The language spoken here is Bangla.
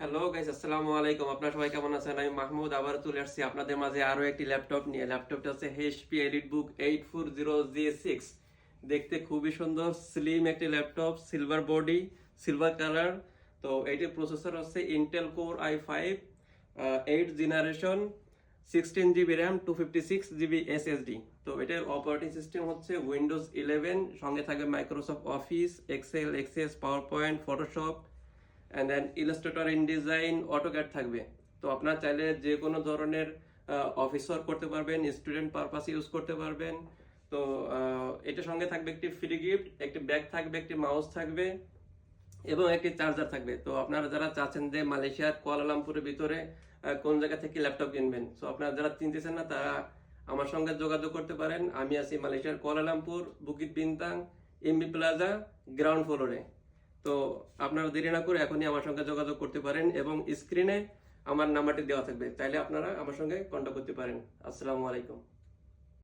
হ্যালো গাইস, আসসালামু আলাইকুম। আপনারা সবাই কেমন আছেন? আমি মাহমুদ আবার চলে আসছি আপনাদের মাঝে আরো একটি ল্যাপটপ নিয়ে। ল্যাপটপটা হচ্ছে HP EliteBook 840G6। দেখতে খুবই সুন্দর, স্লিম একটি laptop, silver body, silver colour. তো এইটির প্রসেসর হচ্ছে Intel core i5 8 generation, 16 GB RAM, 256 GB SSD। তো এটার অপারেটিং সিস্টেম হচ্ছে উইন্ডোজ 11, সঙ্গে থাকবে Microsoft Office, Excel, Access, PowerPoint, Photoshop and then Illustrator, InDesign, AutoCAD থাকবে। তো আপনার চাইলে যে কোনো ধরনের অফিস ওয়ার্ক করতে পারবেন, স্টুডেন্ট পারপাস ইউজ করতে পারবেন। তো এটার সঙ্গে থাকবে একটি ফ্রি গিফট, একটি ব্যাগ থাকবে, একটি মাউস থাকবে এবং একটি চার্জার থাকবে। তো আপনারা যারা চাচ্ছেন যে মালয়েশিয়ার কুয়ালালামপুরের ভিতরে কোন জায়গা থেকে ল্যাপটপ কিনবেন, তো আপনারা যারা চিনতেছেন না তারা আমার সঙ্গে যোগাযোগ করতে পারেন। আমি আছি মালয়েশিয়ার Kuala Lumpur, Bukit বিনতাং, MB plaza, ground ফ্লোরে। তো আপনারা দেরি না করে এখনই আমার সঙ্গে যোগাযোগ করতে পারেন এবং স্ক্রিনে আমার নাম্বারটি দেওয়া থাকবে, চাইলে আপনারা আমার সঙ্গে কন্ট্যাক্ট করতে পারেন। আসসালামু আলাইকুম।